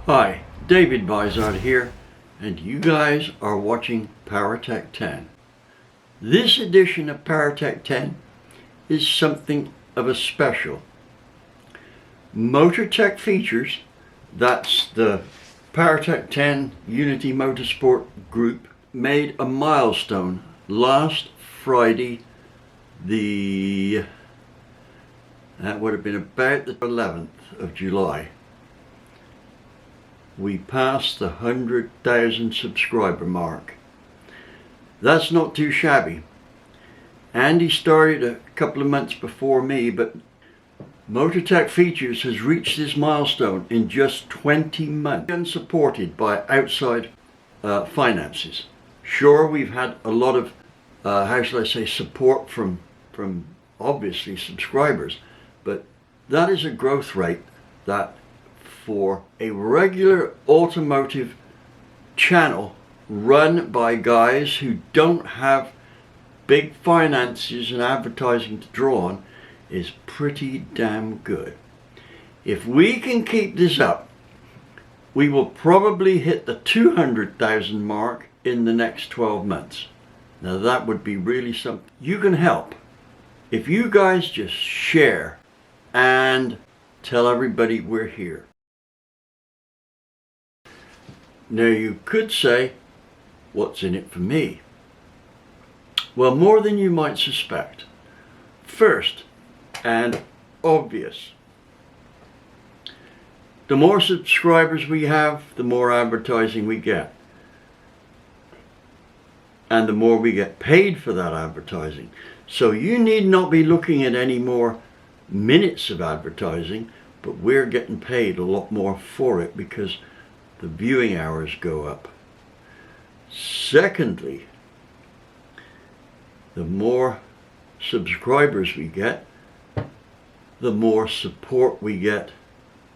Hi, David Bizard here, and you guys are watching PowerTec 10. This edition of PowerTec 10 is something of a special. MotorTec Features, that's the PowerTec 10 Unity Motorsport group, made a milestone last Friday, that would have been about the 11th of July. We passed the 100,000 subscriber mark. That's not too shabby. Andy started a couple of months before me, but MotorTec Features has reached this milestone in just 20 months and supported by outside finances. Sure, we've had a lot of, how shall I say, support from obviously subscribers, but that is a growth rate that for a regular automotive channel run by guys who don't have big finances and advertising to draw on is pretty damn good. If we can keep this up, we will probably hit the 200,000 mark in the next 12 months. Now that would be really something. You can help if you guys just share and tell everybody we're here. Now you could say, what's in it for me? Well, more than you might suspect. First, and obvious, the more subscribers we have, the more advertising we get. And the more we get paid for that advertising. So you need not be looking at any more minutes of advertising, but we're getting paid a lot more for it because the viewing hours go up. Secondly, the more subscribers we get, the more support we get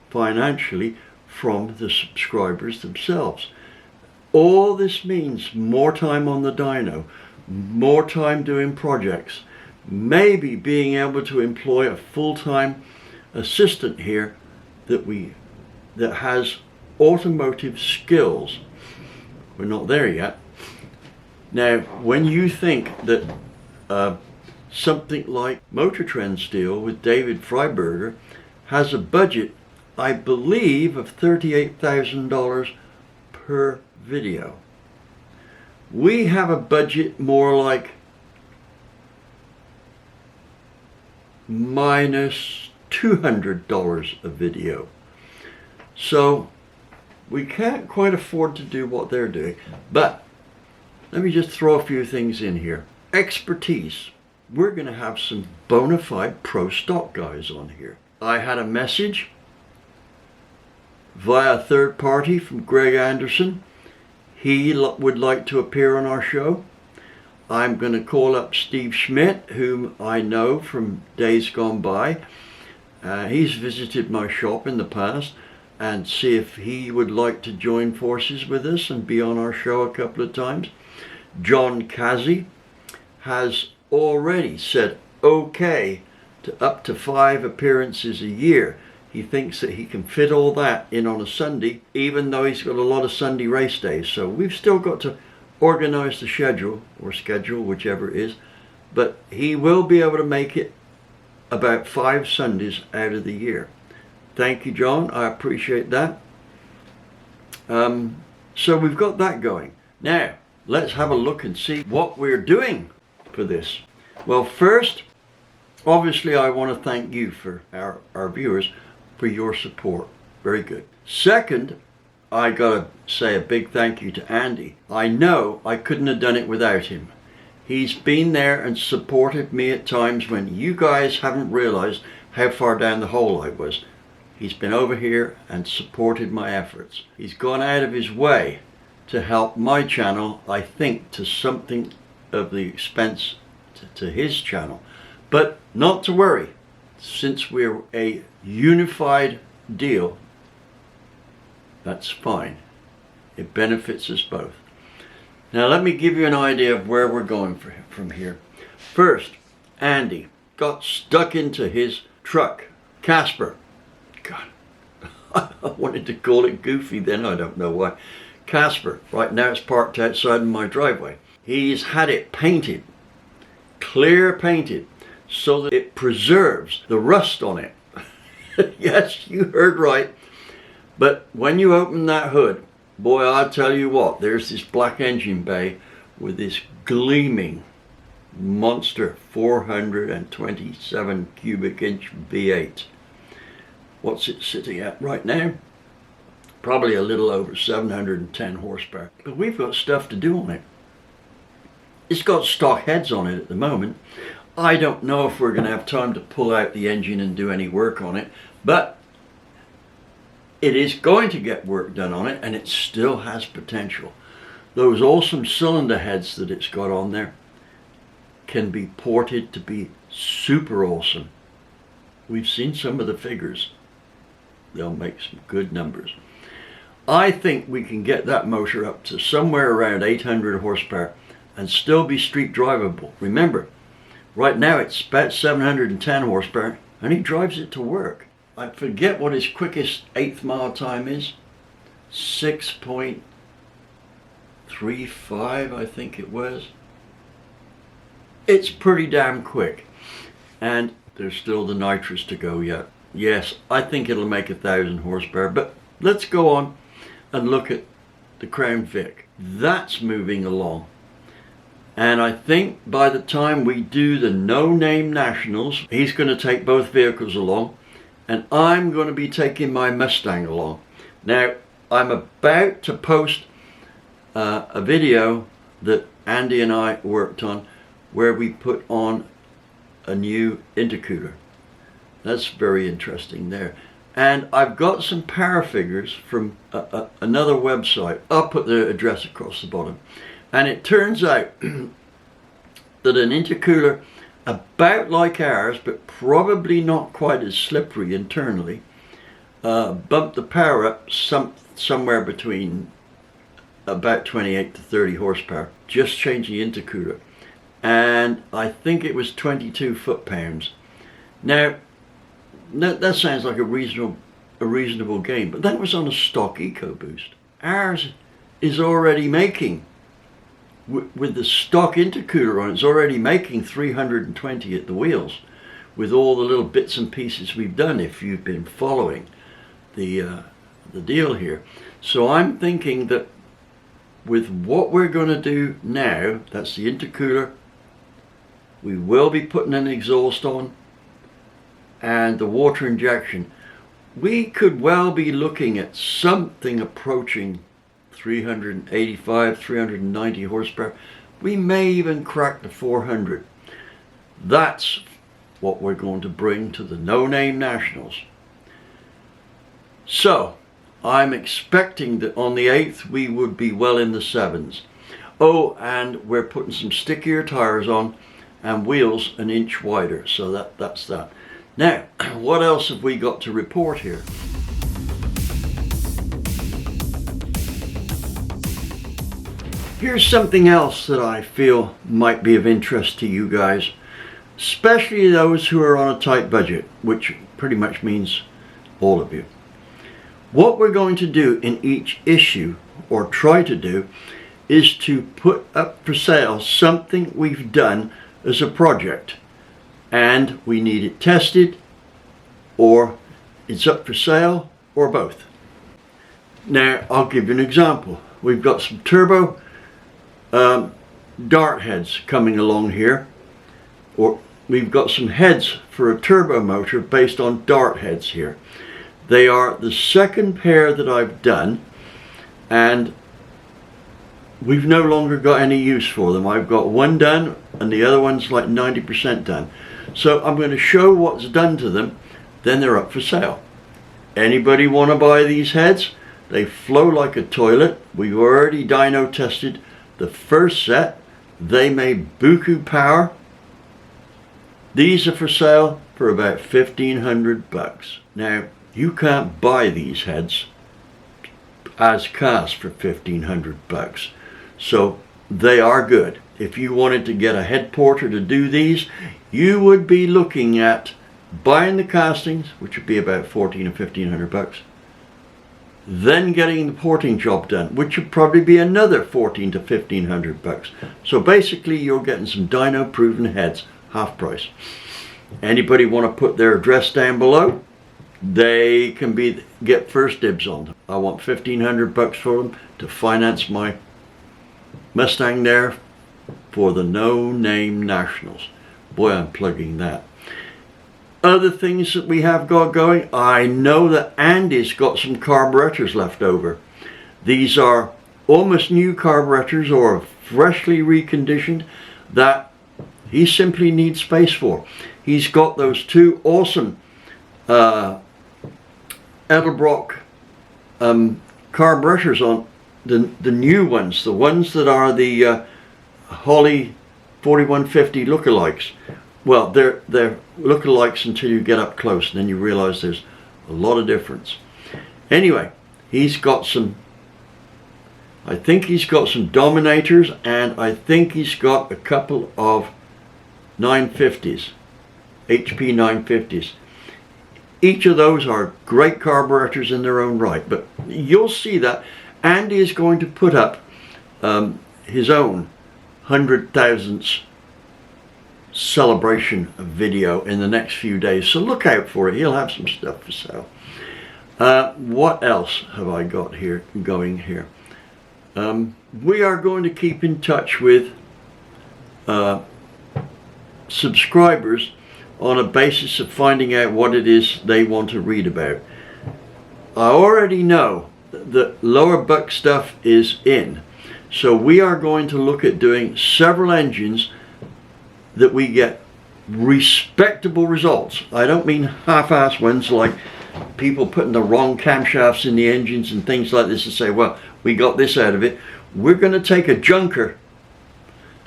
financially from the subscribers themselves. All this means more time on the dyno, more time doing projects, maybe being able to employ a full-time assistant here that has automotive skills. We're not there yet. Now, when you think that something like Motor Trend's deal with David Freiberger has a budget, I believe, of $38,000 per video. We have a budget more like minus $200 a video. So we can't quite afford to do what they're doing. But let me just throw a few things in here. Expertise. We're going to have some bona fide pro stock guys on here. I had a message via a third party from Greg Anderson. He would like to appear on our show. I'm going to call up Steve Schmidt, whom I know from days gone by. He's visited my shop in the past, and see if he would like to join forces with us and be on our show a couple of times. John Kazi has already said okay to up to 5 appearances a year. He thinks that he can fit all that in on a Sunday, even though he's got a lot of Sunday race days. So we've still got to organize the schedule, whichever it is, but he will be able to make it about 5 Sundays out of the year. Thank you, John. I appreciate that. So we've got that going. Now, let's have a look and see what we're doing for this. Well, first, obviously, I want to thank you, for our viewers, for your support. Very good. Second, I got to say a big thank you to Andy. I know I couldn't have done it without him. He's been there and supported me at times when you guys haven't realized how far down the hole I was. He's been over here and supported my efforts. He's gone out of his way to help my channel, I think, to something of the expense to his channel. But not to worry, since we're a unified deal, that's fine. It benefits us both. Now let me give you an idea of where we're going from here. First, Andy got stuck into his truck. Casper, God, I wanted to call it Goofy then, I don't know why. Casper. Right now it's parked outside in my driveway. He's had it painted, clear painted, so that it preserves the rust on it. Yes, you heard right. But when you open that hood, boy, I'll tell you what, there's this black engine bay with this gleaming monster 427 cubic inch V8. What's it sitting at right now? Probably a little over 710 horsepower. But we've got stuff to do on it. It's got stock heads on it at the moment. I don't know if we're going to have time to pull out the engine and do any work on it, but it is going to get work done on it, and it still has potential. Those awesome cylinder heads that it's got on there can be ported to be super awesome. We've seen some of the figures. They'll make some good numbers. I think we can get that motor up to somewhere around 800 horsepower and still be street drivable. Remember, right now it's about 710 horsepower and he drives it to work. I forget what his quickest 8th mile time is. 6.35, I think it was. It's pretty damn quick. And there's still the nitrous to go yet. Yes, I think it'll make 1,000 horsepower, but let's go on and look at the Crown Vic. That's moving along. And I think by the time we do the no-name nationals, he's going to take both vehicles along, and I'm going to be taking my Mustang along. Now, I'm about to post a video that Andy and I worked on where we put on a new intercooler. That's very interesting there. And I've got some power figures from another website. I'll put the address across the bottom. And it turns out that an intercooler about like ours, but probably not quite as slippery internally, bumped the power up somewhere between about 28 to 30 horsepower, just changing the intercooler. And I think it was 22 foot-pounds. Now, that sounds like a reasonable gain, but that was on a stock EcoBoost. Ours is already making, with the stock intercooler on, it's already making 320 at the wheels, with all the little bits and pieces we've done, if you've been following the deal here. So I'm thinking that with what we're going to do now, that's the intercooler, we will be putting an exhaust on, and the water injection, we could well be looking at something approaching 385, 390 horsepower. We may even crack the 400. That's what we're going to bring to the no-name nationals. So I'm expecting that on the 8th we would be well in the 7s. Oh, and we're putting some stickier tires on and wheels an inch wider. So that's that. Now, what else have we got to report here? Here's something else that I feel might be of interest to you guys, especially those who are on a tight budget, which pretty much means all of you. What we're going to do in each issue, or try to do, is to put up for sale something we've done as a project, and we need it tested, or it's up for sale, or both. Now, I'll give you an example. We've got some turbo dart heads coming along here, or we've got some heads for a turbo motor based on dart heads here. They are the second pair that I've done, and we've no longer got any use for them. I've got one done and the other one's like 90% done. So I'm going to show what's done to them, then they're up for sale. Anybody want to buy these heads? They flow like a toilet. We've already dyno tested the first set. They made buku power. These are for sale for about 1,500 bucks. Now, you can't buy these heads as cast for 1,500 bucks. So they are good. If you wanted to get a head porter to do these, you would be looking at buying the castings, which would be about 1,400 or 1,500 bucks, then getting the porting job done, which would probably be another 14 to 1500 bucks. So basically you're getting some dyno proven heads, half price. Anybody want to put their address down below, they can get first dibs on them. I want 1500 bucks for them to finance my Mustang there for the No Name Nationals. Boy, I'm plugging that. Other things that we have got going, I know that Andy's got some carburetors left over. These are almost new carburetors or freshly reconditioned that he simply needs space for. He's got those two awesome Edelbrock carburetors on, the new ones, the ones that are the Holly 4150 lookalikes. Well, they're lookalikes until you get up close, and then you realize there's a lot of difference. Anyway, he's got some, I think he's got some Dominators, and I think he's got a couple of 950s, HP 950s. Each of those are great carburetors in their own right, but you'll see that Andy is going to put up his own 100,000th celebration video in the next few days, so look out for it. He'll have some stuff for sale. What else have I got here going here? We are going to keep in touch with subscribers on a basis of finding out what it is they want to read about. I already know that lower buck stuff is in, so we are going to look at doing several engines that we get respectable results. I don't mean half-ass ones like people putting the wrong camshafts in the engines and things like this and say, well, we got this out of it. We're going to take a junker,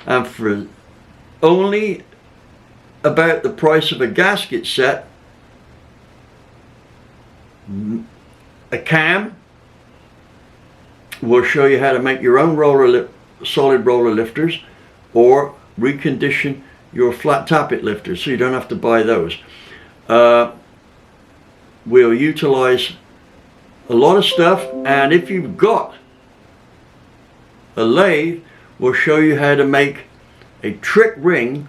and for only about the price of a gasket set, a cam, we'll show you how to make your own solid roller lifters, or recondition your flat tappet lifters so you don't have to buy those. We'll utilize a lot of stuff, and if you've got a lathe, we'll show you how to make a trick ring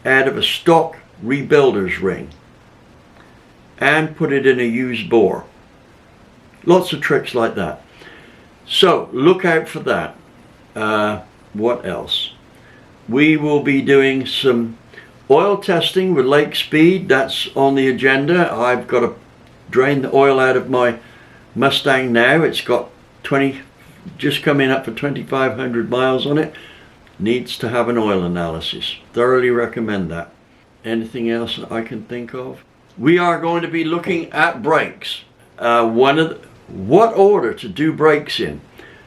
out of a stock rebuilder's ring and put it in a used bore. Lots of tricks like that. So look out for that. What else? We will be doing some oil testing with Lake Speed. That's on the agenda. I've got to drain the oil out of my Mustang now. It's got just coming up for 2,500 miles on it. Needs to have an oil analysis. Thoroughly recommend that. Anything else I can think of? We are going to be looking at brakes. What order to do brakes in.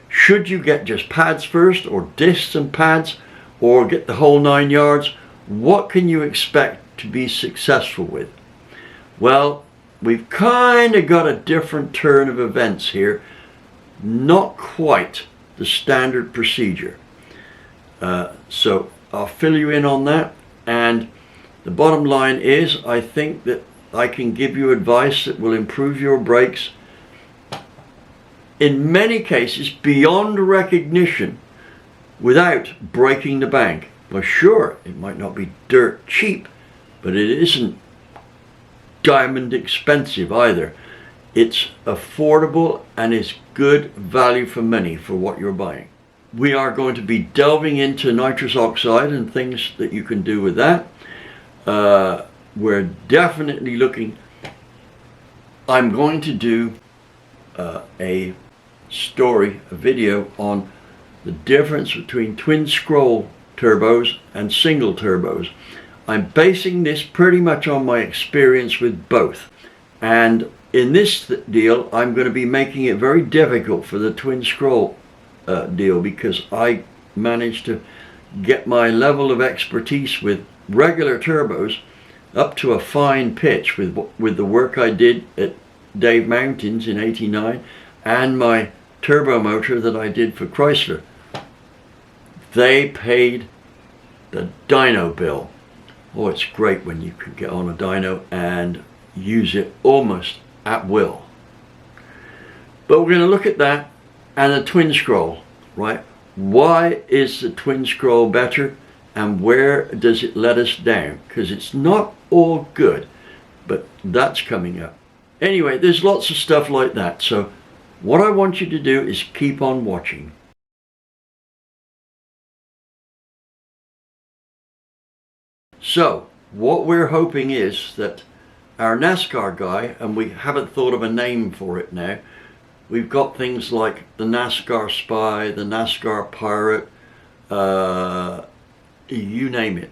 Should you get just pads first, or discs and pads, or get the whole 9 yards? What can you expect to be successful with? Well, we've kind of got a different turn of events here. Not quite the standard procedure. So I'll fill you in on that, and the bottom line is I think that I can give you advice that will improve your brakes in many cases beyond recognition without breaking the bank. Well, sure, it might not be dirt cheap, but it isn't diamond expensive either. It's affordable and it's good value for money for what you're buying. We are going to be delving into nitrous oxide and things that you can do with that. We're definitely looking. I'm going to do a video on the difference between twin scroll turbos and single turbos. I'm basing this pretty much on my experience with both, and in this deal I'm going to be making it very difficult for the twin scroll deal, because I managed to get my level of expertise with regular turbos up to a fine pitch with the work I did at Dave Mountains in '89 and my turbo motor that I did for Chrysler. They paid the dyno bill. Oh, it's great when you can get on a dyno and use it almost at will. But we're going to look at that and the twin scroll, right? Why is the twin scroll better and where does it let us down? Because it's not all good, but that's coming up. Anyway, there's lots of stuff like that. So what I want you to do is keep on watching. So what we're hoping is that our NASCAR guy, and we haven't thought of a name for it now, we've got things like the NASCAR Spy, the NASCAR Pirate, you name it.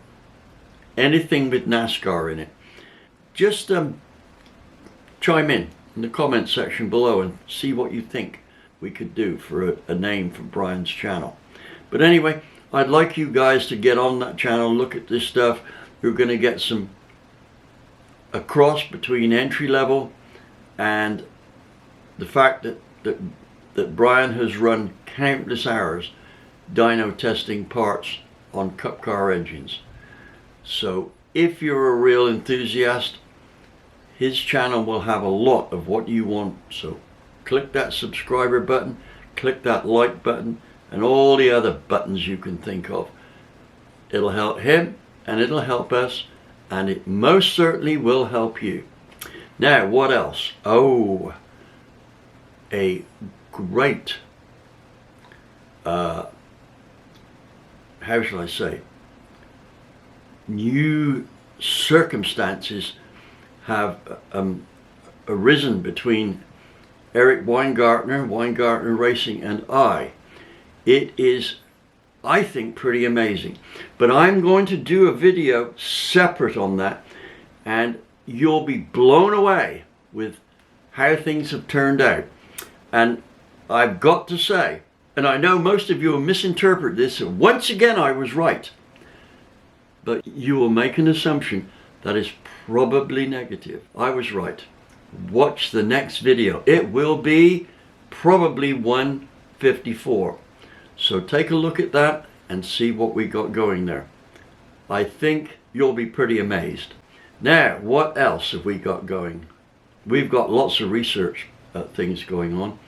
Anything with NASCAR in it. Just chime in the comment section below and see what you think we could do for a name for Brian's channel. But anyway, I'd like you guys to get on that channel, look at this stuff. You're going to get a cross between entry level and the fact that Brian has run countless hours dyno testing parts on cup car engines. So if you're a real enthusiast, his channel will have a lot of what you want. So click that subscriber button, click that like button, and all the other buttons you can think of. It'll help him and it'll help us, and it most certainly will help you. Now, what else? Oh, a great, how shall I say, new circumstances have arisen between Eric Weingartner Racing, and I. It is, I think, pretty amazing. But I'm going to do a video separate on that, and you'll be blown away with how things have turned out. And I've got to say, and I know most of you will misinterpret this, and once again I was right, but you will make an assumption that is probably negative. I was right. Watch the next video. It will be probably 154. So take a look at that and see what we got going there. I think you'll be pretty amazed. Now, what else have we got going? We've got lots of research things going on.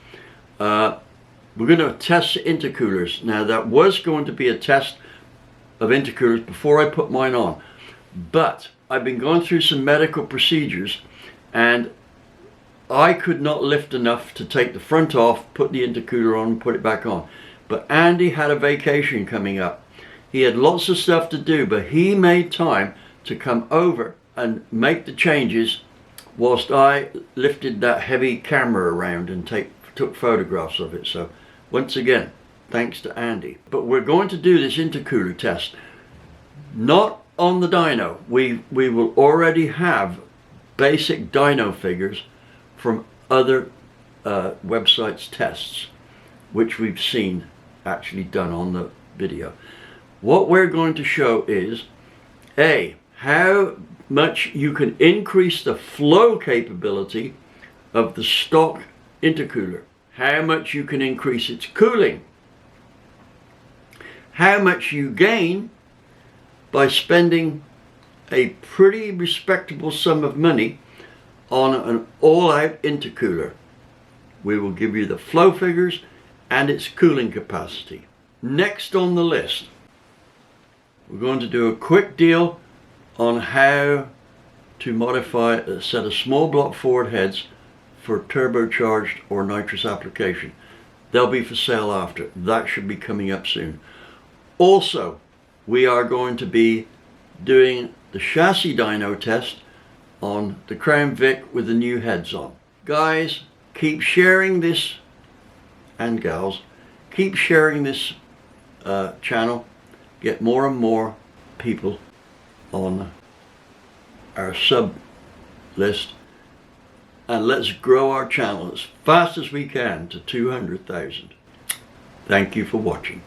We're going to test intercoolers. Now, that was going to be a test of intercoolers before I put mine on, but I've been going through some medical procedures and I could not lift enough to take the front off, put the intercooler on, and put it back on. But Andy had a vacation coming up. He had lots of stuff to do, but he made time to come over and make the changes whilst I lifted that heavy camera around and took photographs of it. So once again, thanks to Andy. But we're going to do this intercooler test, not on the dyno. We will already have basic dyno figures from other websites' tests, which we've seen actually done on the video. What we're going to show is how much you can increase the flow capability of the stock intercooler, how much you can increase its cooling, how much you gain by spending a pretty respectable sum of money on an all-out intercooler. We will give you the flow figures and its cooling capacity. Next on the list, we're going to do a quick deal on how to modify a set of small block Ford heads for turbocharged or nitrous application. They'll be for sale after. That should be coming up soon. Also, we are going to be doing the chassis dyno test on the Crown Vic with the new heads on. Guys, keep sharing this, and gals, keep sharing this channel. Get more and more people on our sub list, and let's grow our channel as fast as we can to 200,000. Thank you for watching.